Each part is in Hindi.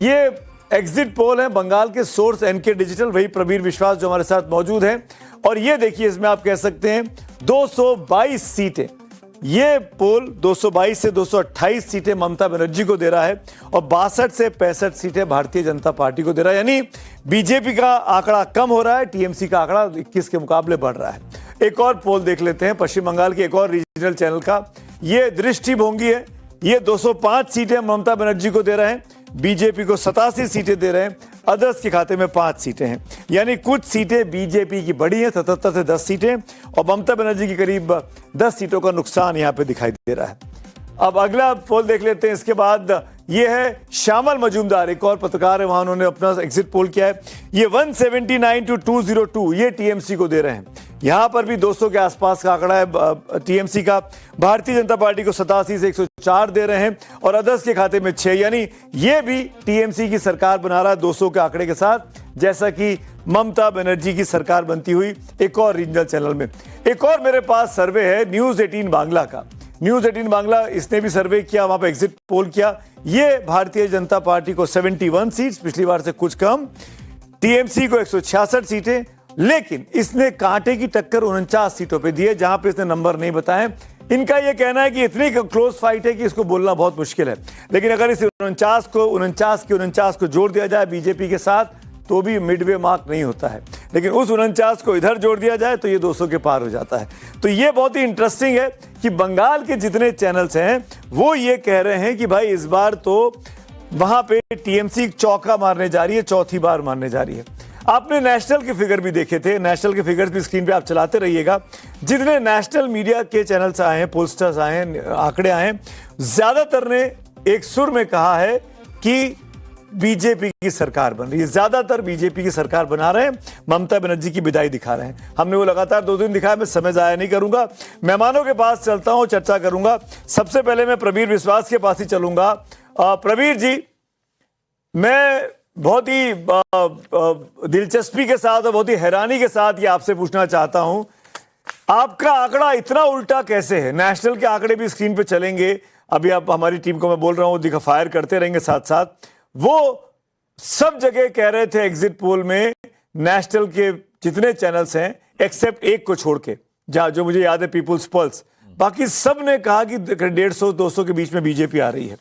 ये एग्जिट पोल है बंगाल के सोर्स एनके डिजिटल, वही प्रवीर विश्वास जो हमारे साथ मौजूद हैं। और ये देखिए, इसमें आप कह सकते हैं 222 सीटें, ये पोल 222 से 228 सीटें ममता बनर्जी को दे रहा है और 62 से 65 सीटें भारतीय जनता पार्टी को दे रहा है। यानी बीजेपी का आंकड़ा कम हो रहा है, टीएमसी का आंकड़ा 21 के मुकाबले बढ़ रहा है। एक और पोल देख लेते हैं पश्चिम बंगाल के एक और रीजनल चैनल का। ये दृष्टिभोंगी है, ये 205 सीटें ममता बनर्जी को दे रहे हैं, बीजेपी को 87 सीटें दे रहे हैं, अदर्स के खाते में 5 सीटें हैं। यानी कुछ सीटें बीजेपी की बढ़ी हैं, 77 से 10 सीटें, और ममता बनर्जी की करीब 10 सीटों का नुकसान यहां पे दिखाई दे रहा है। अब अगला पोल देख लेते हैं। इसके बाद ये है श्यामल मजूमदार, एक और पत्रकार है, वहां उन्होंने अपना एग्जिट पोल किया है। ये 179 to 202 ये टीएमसी को दे रहे हैं। यहां पर भी 200 के आसपास का आंकड़ा है टीएमसी का। भारतीय जनता पार्टी को 87 से 104 दे रहे हैं और अदर्स के खाते में 6। यानी ये भी टीएमसी की सरकार बना रहा है 200 के आंकड़े के साथ, जैसा कि ममता बनर्जी की सरकार बनती हुई एक और रीजनल चैनल में। एक और मेरे पास सर्वे है न्यूज 18 बांग्ला का। न्यूज 18 बांग्ला, इसने भी सर्वे किया, वहां पर एग्जिट पोल किया। ये भारतीय जनता पार्टी को 71 सीट्स, पिछली बार से कुछ कम, टीएमसी को 166 सीटें, लेकिन इसने कांटे की टक्कर 49 सीटों पे दी है, जहां पे इसने नंबर नहीं बताए। इनका यह कहना है कि इतनी क्लोज फाइट है कि इसको बोलना बहुत मुश्किल है। लेकिन अगर इस 49 को जोड़ दिया जाए बीजेपी के साथ तो भी मिडवे मार्क नहीं होता है, लेकिन उस 49 को इधर जोड़ दिया जाए तो ये 200 के पार हो जाता है। तो ये बहुत ही इंटरेस्टिंग है कि बंगाल के जितने चैनल्स हैं वो ये कह रहे हैं कि भाई इस बार तो वहां पे टीएमसी चौका मारने जा रही है, चौथी बार मारने जा रही है। आपने नेशनल के फिगर भी देखे थे, नेशनल के फिगर्स भी स्क्रीन पे आप चलाते रहिएगा। जितने नेशनल मीडिया के चैनल्स आए हैं, पोस्टर्स आए हैं, आंकड़े आए हैं, ज्यादातर ने एक सुर में कहा है कि बीजेपी की सरकार बन रही है, ज्यादातर बीजेपी की सरकार बना रहे हैं, ममता बनर्जी की विदाई दिखा रहे हैं। हमने वो लगातार 2 दिन दिखाया, मैं समय जाया नहीं करूंगा, मेहमानों के पास चलता हूं, चर्चा करूंगा। सबसे पहले मैं प्रवीर विश्वास के पास ही चलूंगा। प्रवीर जी, मैं बहुत ही दिलचस्पी के साथ और बहुत ही हैरानी के साथ ये आपसे पूछना चाहता हूं, आपका आंकड़ा इतना उल्टा कैसे है? नेशनल के आंकड़े भी स्क्रीन पे चलेंगे, अभी आप हमारी टीम को मैं बोल रहा हूं फायर करते रहेंगे साथ साथ। वो सब जगह कह रहे थे एग्जिट पोल में, नेशनल के जितने चैनल्स हैं एक्सेप्ट एक को छोड़ के, जहां जो मुझे याद है पीपुल्स पल्स, बाकी सब ने कहा कि 150-200 के बीच में बीजेपी आ रही है।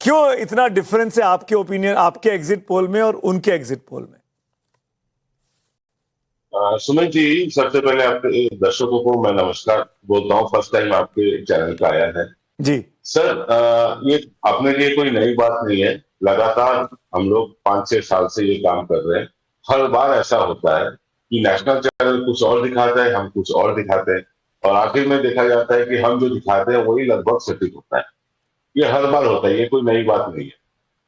क्यों इतना डिफरेंस है आपके ओपिनियन, आपके एग्जिट पोल में और उनके एग्जिट पोल में? सुमित जी, सबसे पहले आपके दर्शकों को मैं नमस्कार बोलता हूँ। फर्स्ट टाइम आपके चैनल का आया है जी सर। ये अपने लिए कोई नई बात नहीं है, लगातार हम लोग 5-6 साल से ये काम कर रहे हैं। हर बार ऐसा होता है कि नेशनल चैनल कुछ और दिखाता है, हम कुछ और दिखाते हैं, और आखिर में देखा जाता है कि हम जो दिखाते हैं वही लगभग सटीक होता है। ये हर बार होता है, ये कोई नई बात नहीं है।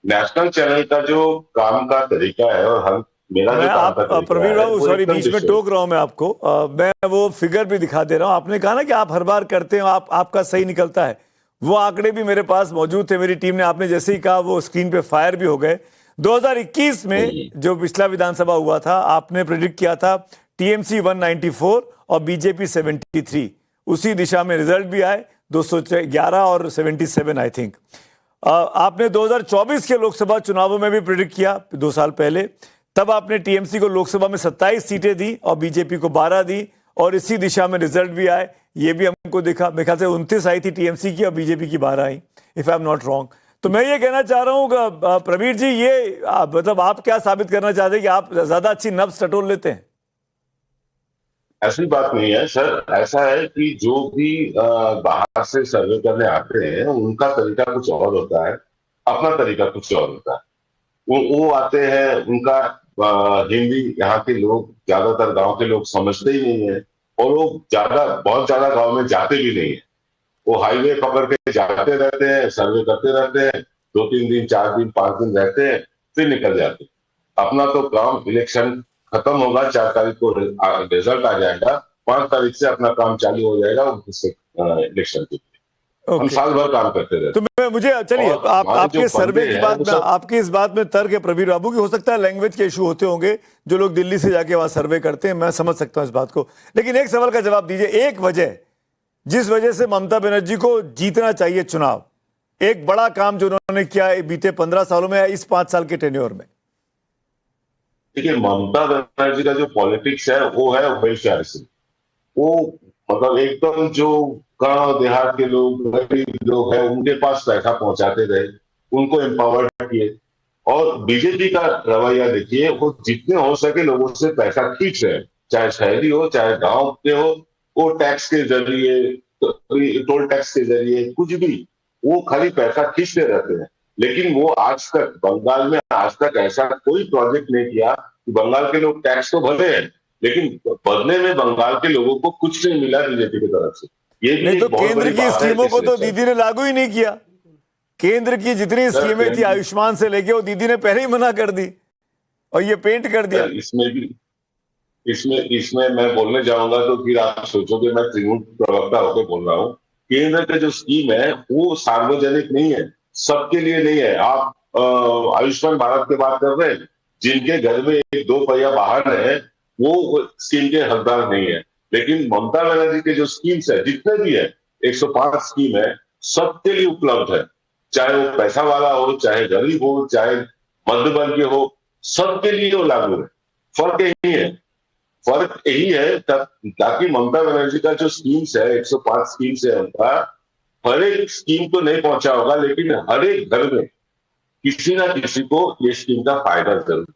नेशनल चैनल का जो काम का तरीका है और हम मेरा जो काम का तरीका प्रवीण बाबू, सॉरी बीच में टोक रहा हूं मैं आपको, मैं वो फिगर भी दिखा दे रहा हूं। आपने कहा ना कि आप हर बार करते हो, आपका सही निकलता है। वो आंकड़े भी मेरे पास मौजूद थे, मेरी टीम ने, आपने जैसे ही कहा वो स्क्रीन पे फायर भी हो गए। 2021 में जो पिछला विधानसभा हुआ था, आपने प्रेडिक्ट किया था टीएमसी 194 और बीजेपी 73, उसी दिशा में रिजल्ट भी आए, 211 और 77 आई थिंक। आपने 2024 के लोकसभा चुनावों में भी प्रेडिक्ट किया 2 साल पहले, तब आपने टीएमसी को लोकसभा में 27 सीटें दी और बीजेपी को 12 दी, और इसी दिशा में रिजल्ट भी आए। ये भी हमको देखा, मेरे ख्याल से 29 आई थी टीएमसी की और बीजेपी की 12 आई, if I am not wrong. तो मैं ये कहना चाह रहा हूँ प्रवीर जी, ये मतलब आप क्या साबित करना चाहते हैं कि आप ज्यादा अच्छी नब्ज टटोल लेते हैं? ऐसी बात नहीं है सर। ऐसा है कि जो भी बाहर से सर्वे करने आते हैं उनका तरीका कुछ और होता है, अपना तरीका कुछ और होता है। वो आते हैं, उनका हिंदी यहाँ के लोग, ज्यादातर गांव के लोग समझते ही नहीं है, और वो बहुत ज्यादा गांव में जाते भी नहीं है। वो हाईवे पकड़ के जाते रहते हैं, सर्वे करते रहते हैं, 2-3 दिन, 4 दिन, 5 दिन रहते हैं, फिर निकल जाते हैं। अपना तो काम, इलेक्शन खत्म होगा, 4 तारीख को रिजल्ट आ जाएगा, 5 तारीख से अपना काम चालू हो जाएगा इलेक्शन के। हम साल भर काम करते रहते। तो मुझे चलिए आपके सर्वे की बात में, आपकी इस बात में तर्क है प्रवीर बाबू की, हो सकता है लैंग्वेज के इशू होते होंगे, जो लोग दिल्ली से जाके वहां सर्वे करते हैं, मैं समझ सकता हूं इस बात को। लेकिन एक सवाल का जवाब दीजिए, एक वजह जिस वजह से ममता बनर्जी को जीतना चाहिए चुनाव, एक बड़ा काम जो उन्होंने किया है बीते 15 सालों में या इस 5 साल के टेन्योर में? देखिए, ममता बनर्जी का जो पॉलिटिक्स है वो है वेलफेयर से। वो मतलब एकदम जो गांव देहात के लोग, गरीब लोग हैं, उनके पास पैसा पहुंचाते रहे, उनको एम्पावर्ड किए। और बीजेपी का रवैया देखिए, वो जितने हो सके लोगों से पैसा खींच रहे हैं, चाहे शहरी हो चाहे गांव के हो। वो टैक्स के जरिए, टोल टैक्स के जरिए, कुछ भी, वो खाली पैसा खींचते रहते हैं। लेकिन वो आज तक बंगाल में ऐसा कोई प्रोजेक्ट नहीं किया कि बंगाल के लोग टैक्स तो भरे हैं, लेकिन बदले में बंगाल के लोगों को कुछ नहीं मिला बीजेपी की तरफ से। ये भी नहीं तो एक बहुत केंद्र बड़ी की बात है स्कीमों को तो इसमें। दीदी ने लागू ही नहीं किया। केंद्र की जितनी स्कीमें थी आयुष्मान से लेके, वो दीदी ने पहले ही मना कर दी और ये पेंट कर दिया। इसमें मैं बोलने जाऊंगा तो फिर आप सोचोगे मैं तृणमूल प्रवक्ता होकर बोल रहा हूँ। केंद्र का जो स्कीम है वो सार्वजनिक नहीं है, सबके लिए नहीं है। आप आयुष्मान भारत की बात कर रहे हैं, जिनके घर में एक दो पहिया वाहन है वो स्कीम के हकदार नहीं है। लेकिन ममता बनर्जी के जो स्कीम्स है, जितने भी है, 105 स्कीम है, सबके लिए उपलब्ध है। चाहे वो पैसा वाला हो, चाहे गरीब हो, चाहे मध्य वर्गीय हो, सबके लिए वो लागू है। फर्क यही है ताकि ममता बनर्जी का जो स्कीम्स है, 105 स्कीम्स है उनका, हर एक स्कीम तो नहीं पहुंचा होगा, लेकिन हर एक घर में किसी ना किसी को ये स्कीम का फायदा जरूर।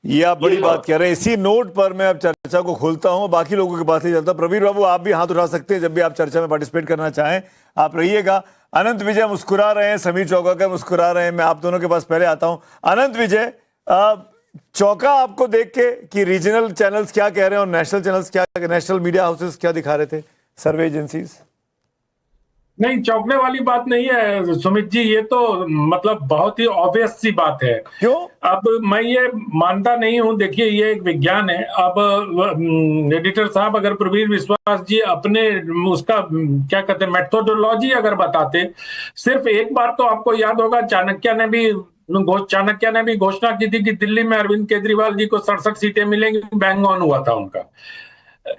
ये आप बड़ी बात कह रहे हैं। इसी नोट पर मैं अब चर्चा को खोलता हूं, बाकी लोगों के पास ही चलता। प्रवीर बाबू, आप भी हाथ उठा सकते हैं जब भी आप चर्चा में पार्टिसिपेट करना चाहें, आप रहिएगा। अनंत विजय मुस्कुरा रहे हैं, समीर चौका मुस्कुरा रहे हैं। मैं आप दोनों के पास पहले आता हूं। अनंत विजय, चौका आपको देख के कि रीजनल चैनल्स क्या कह रहे हैं और नेशनल चैनल्स क्या, नेशनल मीडिया हाउसेस क्या दिखा रहे थे, सर्वे एजेंसीज? नहीं, चौंकने वाली बात नहीं है सुमित जी, ये तो मतलब बहुत ही ऑब्वियस सी बात है। क्यों? अब मैं ये मानता नहीं हूं। देखिए, ये एक विज्ञान है। अब एडिटर साहब अगर प्रवीर विश्वास जी अपने उसका क्या कहते हैं मेथोडोलॉजी अगर बताते, सिर्फ एक बार तो आपको याद होगा चाणक्य ने भी घोषणा की थी कि दिल्ली में अरविंद केजरीवाल जी को 67 सीटें मिलेंगी। बैंग ऑन हुआ था उनका।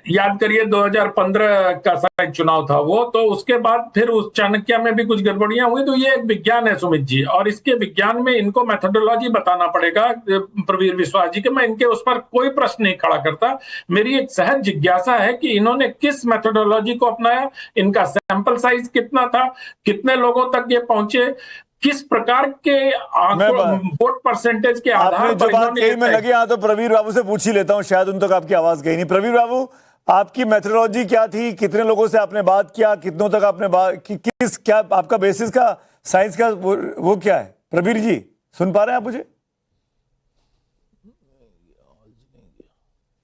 याद करिए 2015 का शायद चुनाव था वो। तो उसके बाद फिर उस चाणक्य में भी कुछ गड़बड़ियां हुई। तो ये एक विज्ञान है सुमित जी, और इसके विज्ञान में इनको मेथोडोलॉजी बताना पड़ेगा प्रवीर विश्वास जी के। मैं इनके उस पर कोई प्रश्न नहीं खड़ा करता। मेरी एक सहज जिज्ञासा है कि इन्होंने किस मेथोडोलॉजी को अपनाया, इनका सैंपल साइज कितना था, कितने लोगों तक ये पहुंचे, किस प्रकार के वोट परसेंटेज के आधार पर इन्होंने। मैं लगे यहाँ तो प्रवीर बाबू से पूछ ही लेता हूँ, शायद उन तक आपकी आवाज गई नहीं। प्रवीर बाबू, आपकी मेथोडोलॉजी क्या थी? कितने लोगों से आपने बात किया? कितनों तक आपने बात किस क्या आपका बेसिस का साइंस का वो क्या है? प्रवीर जी, सुन पा रहे हैं आप मुझे?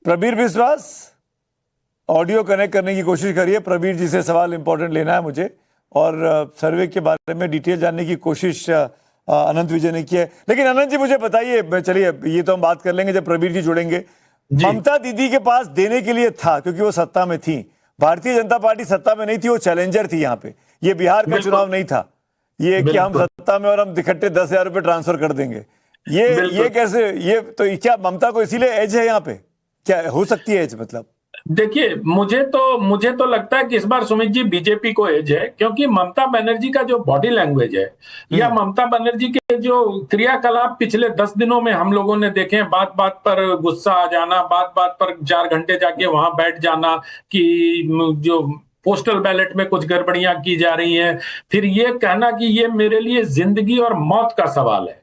प्रवीर विश्वास, ऑडियो कनेक्ट करने की कोशिश करिए। प्रवीर जी से सवाल इंपॉर्टेंट लेना है मुझे, और सर्वे के बारे में डिटेल जानने की कोशिश अनंत विजय ने की है। लेकिन अनंत जी मुझे बताइए, चलिए ये तो हम बात कर लेंगे जब प्रवीर जी जुड़ेंगे। ममता दीदी के पास देने के लिए था, क्योंकि वो सत्ता में थी। भारतीय जनता पार्टी सत्ता में नहीं थी, वो चैलेंजर थी यहाँ पे। ये बिहार का चुनाव नहीं था, ये कि हम सत्ता में और हम इकट्ठे 10,000 रुपए ट्रांसफर कर देंगे। ये कैसे? ये तो क्या ममता को इसीलिए एज है यहाँ पे? क्या हो सकती है एज? मतलब देखिए, मुझे तो लगता है कि इस बार सुमित जी बीजेपी को एज है, क्योंकि ममता बनर्जी का जो बॉडी लैंग्वेज है या ममता बनर्जी के जो क्रियाकलाप पिछले 10 दिनों में हम लोगों ने देखे हैं, बात बात पर गुस्सा आ जाना, बात बात पर 4 घंटे जाके वहां बैठ जाना कि जो पोस्टल बैलेट में कुछ गड़बड़ियां की जा रही हैं, फिर ये कहना कि ये मेरे लिए जिंदगी और मौत का सवाल है।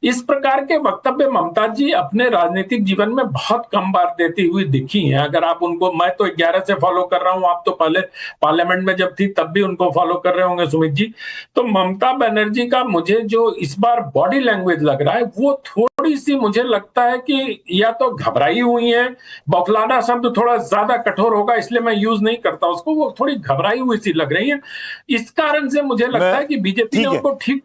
इस प्रकार के वक्तव्य ममता जी अपने राजनीतिक जीवन में बहुत कम बार देती हुई दिखी हैं। अगर आप उनको, मैं तो 11 से फॉलो कर रहा हूं, आप तो पहले पार्लियामेंट में जब थी तब भी उनको फॉलो कर रहे होंगे सुमित जी। तो ममता बनर्जी का मुझे जो इस बार बॉडी लैंग्वेज लग रहा है, वो थोड़ी सी मुझे लगता है कि या तो घबराई हुई है, बौखलाना शब्द थोड़ा ज्यादा कठोर होगा इसलिए मैं यूज नहीं करता उसको, वो थोड़ी घबराई हुई सी लग रही है। इस कारण से मुझे लगता है कि बीजेपी ने उनको ठीक